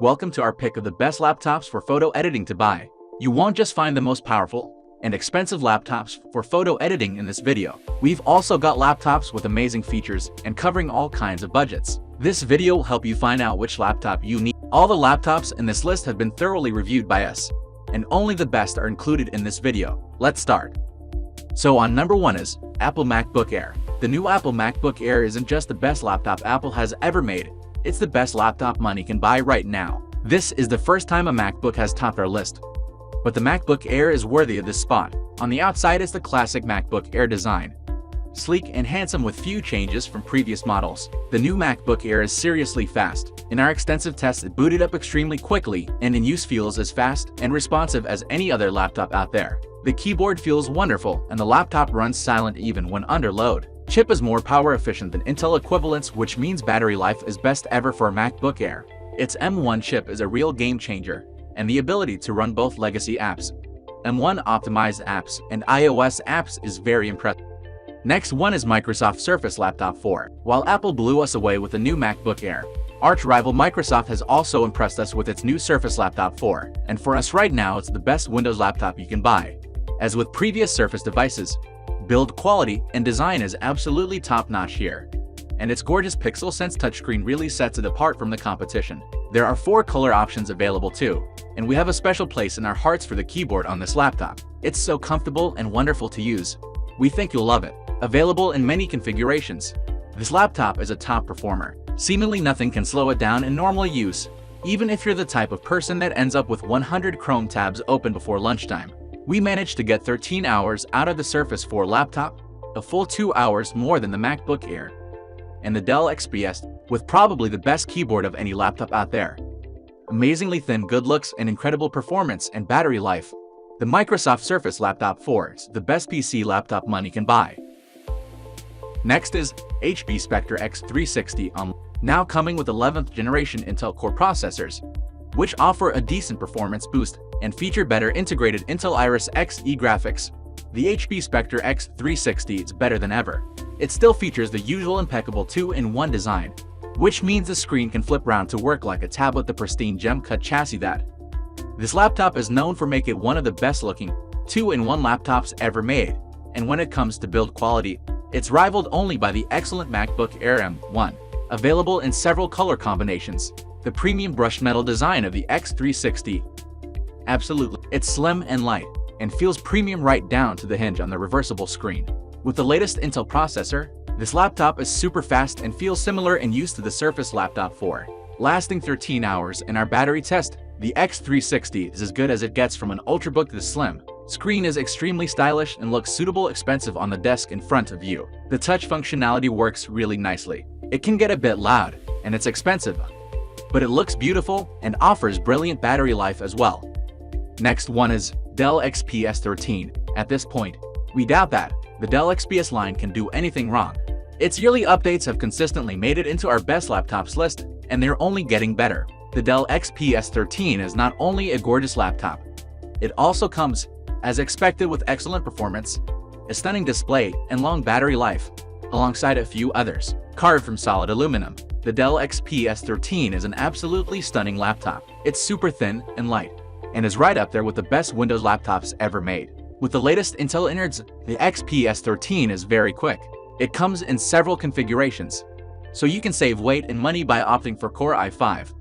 Welcome to our pick of the best laptops for photo editing to buy. You won't just find the most powerful and expensive laptops for photo editing in this video. We've also got laptops with amazing features and covering all kinds of budgets. This video will help you find out which laptop you need. All the laptops in this list have been thoroughly reviewed by us, and only the best are included in this video. Let's start. So on number 1 is Apple MacBook Air. The new Apple MacBook Air isn't just the best laptop Apple has ever made, it's the best laptop money can buy right now. This is the first time a MacBook has topped our list, but the MacBook Air is worthy of this spot. On the outside is the classic MacBook Air design, sleek and handsome with few changes from previous models. The new MacBook Air is seriously fast. In our extensive tests, it booted up extremely quickly and in use feels as fast and responsive as any other laptop out there. The keyboard feels wonderful and the laptop runs silent even when under load. Chip is more power efficient than Intel equivalents, which means battery life is best ever for a MacBook Air. Its M1 chip is a real game changer, and the ability to run both legacy apps, M1 optimized apps, and iOS apps is very impressive. Next one is Microsoft Surface Laptop 4. While Apple blew us away with the new MacBook Air, arch rival Microsoft has also impressed us with its new Surface Laptop 4, and for us right now it's the best Windows laptop you can buy. As with previous Surface devices, build quality and design is absolutely top-notch here, and its gorgeous Pixel-Sense touchscreen really sets it apart from the competition. There are 4 color options available too, and we have a special place in our hearts for the keyboard on this laptop. It's so comfortable and wonderful to use. We think you'll love it. Available in many configurations, this laptop is a top performer. Seemingly nothing can slow it down in normal use, even if you're the type of person that ends up with 100 Chrome tabs open before lunchtime. We managed to get 13 hours out of the Surface 4 laptop, a full 2 hours more than the MacBook Air, and the Dell XPS, with probably the best keyboard of any laptop out there. Amazingly thin good looks and incredible performance and battery life, the Microsoft Surface Laptop 4 is the best PC laptop money can buy. Next is HP Spectre X360, now coming with 11th generation Intel Core processors, which offer a decent performance boost and feature better integrated Intel Iris Xe graphics. The HP Spectre X360 is better than ever. It still features the usual impeccable 2-in-1 design, which means the screen can flip round to work like a tablet. The pristine gem-cut chassis that this laptop is known for make it one of the best-looking 2-in-1 laptops ever made, and when it comes to build quality, it's rivaled only by the excellent MacBook Air M1, available in several color combinations. The premium brushed metal design of the X360, absolutely, it's slim and light, and feels premium right down to the hinge on the reversible screen. With the latest Intel processor, this laptop is super fast and feels similar in use to the Surface Laptop 4. Lasting 13 hours in our battery test, the X360 is as good as it gets from an Ultrabook. The slim screen is extremely stylish and looks suitable expensive on the desk in front of you. The touch functionality works really nicely. It can get a bit loud, and it's expensive, but it looks beautiful and offers brilliant battery life as well. Next one is Dell XPS 13. At this point, we doubt that the Dell XPS line can do anything wrong. Its yearly updates have consistently made it into our best laptops list, and they're only getting better. The Dell XPS 13 is not only a gorgeous laptop, it also comes, as expected, with excellent performance, a stunning display, and long battery life, alongside a few others. Carved from solid aluminum, the Dell XPS 13 is an absolutely stunning laptop. It's super thin and light, and is right up there with the best Windows laptops ever made. With the latest Intel innards, the XPS 13 is very quick. It comes in several configurations, so you can save weight and money by opting for Core i5,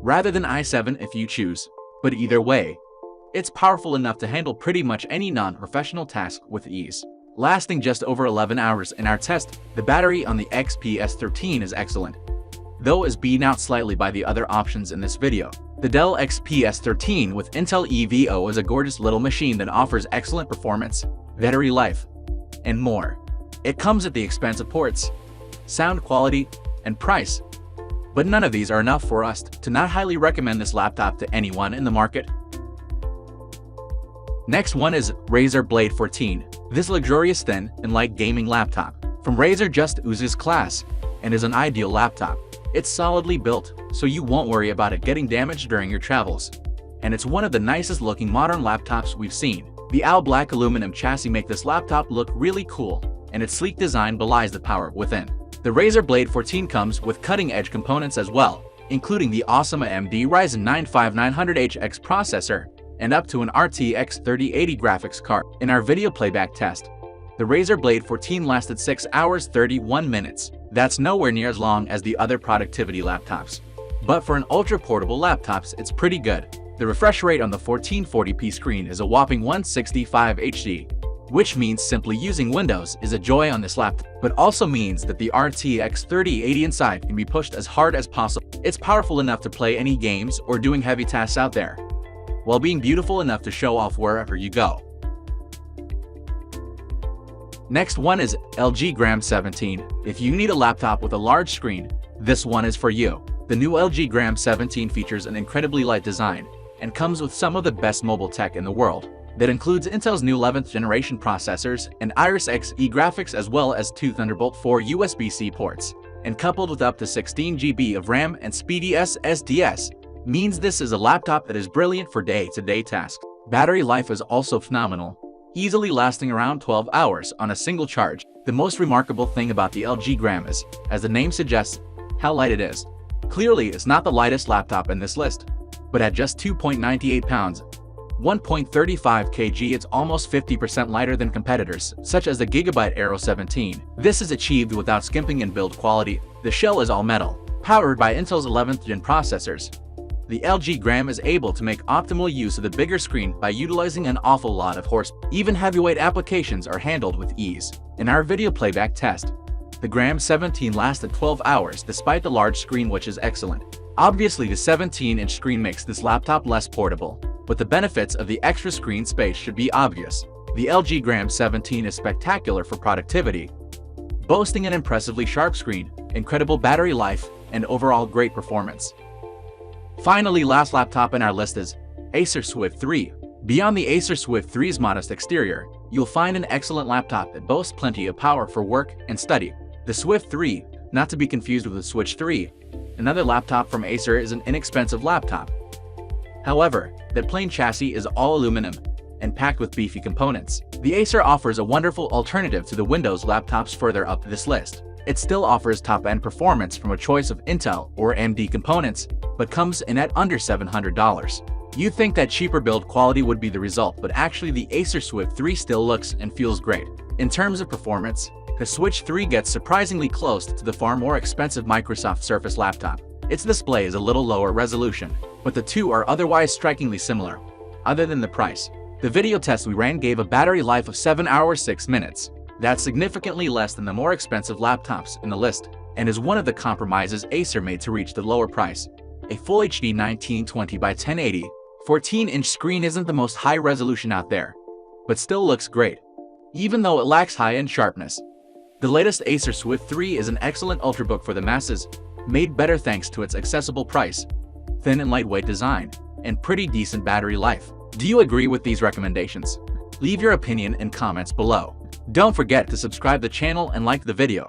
rather than i7 if you choose. But either way, it's powerful enough to handle pretty much any non-professional task with ease. Lasting just over 11 hours in our test, the battery on the XPS 13 is excellent, though is beaten out slightly by the other options in this video. The Dell XPS 13 with Intel EVO is a gorgeous little machine that offers excellent performance, battery life, and more. It comes at the expense of ports, sound quality, and price, but none of these are enough for us to not highly recommend this laptop to anyone in the market. Next one is Razer Blade 14. This luxurious thin and light gaming laptop from Razer just oozes class and is an ideal laptop. It's solidly built, so you won't worry about it getting damaged during your travels, and it's one of the nicest looking modern laptops we've seen. The all black aluminum chassis make this laptop look really cool, and its sleek design belies the power within. The Razer Blade 14 comes with cutting-edge components as well, including the awesome AMD Ryzen 9 5900HX processor and up to an RTX 3080 graphics card. In our video playback test, the Razer Blade 14 lasted 6 hours 31 minutes. That's nowhere near as long as the other productivity laptops. But for an ultra-portable laptops, it's pretty good. The refresh rate on the 1440p screen is a whopping 165 HD, which means simply using Windows is a joy on this laptop, but also means that the RTX 3080 inside can be pushed as hard as possible. It's powerful enough to play any games or doing heavy tasks out there, while being beautiful enough to show off wherever you go. Next one is LG Gram 17. If you need a laptop with a large screen, this one is for you. The new LG Gram 17 features an incredibly light design and comes with some of the best mobile tech in the world. That includes Intel's new 11th generation processors and Iris Xe graphics, as well as two Thunderbolt 4 USB-C ports. And coupled with up to 16 GB of RAM and speedy SSDs, means this is a laptop that is brilliant for day-to-day tasks. Battery life is also phenomenal, easily lasting around 12 hours on a single charge. The most remarkable thing about the LG Gram is, as the name suggests, how light it is. Clearly, it's not the lightest laptop in this list, but at just 2.98 pounds, 1.35 kg, it's almost 50% lighter than competitors, such as the Gigabyte Aero 17. This is achieved without skimping in build quality. The shell is all metal, powered by Intel's 11th gen processors. The LG Gram is able to make optimal use of the bigger screen by utilizing an awful lot of horsepower. Even heavyweight applications are handled with ease. In our video playback test, the Gram 17 lasted 12 hours despite the large screen, which is excellent. Obviously, the 17-inch screen makes this laptop less portable, but the benefits of the extra screen space should be obvious. The LG Gram 17 is spectacular for productivity, boasting an impressively sharp screen, incredible battery life, and overall great performance. Finally, last laptop in our list is Acer Swift 3. Beyond the Acer Swift 3's modest exterior, you'll find an excellent laptop that boasts plenty of power for work and study. The Swift 3, not to be confused with the Switch 3, another laptop from Acer, is an inexpensive laptop. However, that plain chassis is all aluminum and packed with beefy components. The Acer offers a wonderful alternative to the Windows laptops further up this list. It still offers top-end performance from a choice of Intel or AMD components, but comes in at under $700. You'd think that cheaper build quality would be the result, but actually the Acer Swift 3 still looks and feels great. In terms of performance, the Switch 3 gets surprisingly close to the far more expensive Microsoft Surface laptop. Its display is a little lower resolution, but the two are otherwise strikingly similar, other than the price. The video test we ran gave a battery life of 7 hours 6 minutes. That's significantly less than the more expensive laptops in the list, and is one of the compromises Acer made to reach the lower price. A Full HD 1920 by 1080 14-inch screen isn't the most high resolution out there, but still looks great, even though it lacks high-end sharpness. The latest Acer Swift 3 is an excellent ultrabook for the masses, made better thanks to its accessible price, thin and lightweight design, and pretty decent battery life. Do you agree with these recommendations? Leave your opinion in comments below. Don't forget to subscribe the channel and like the video.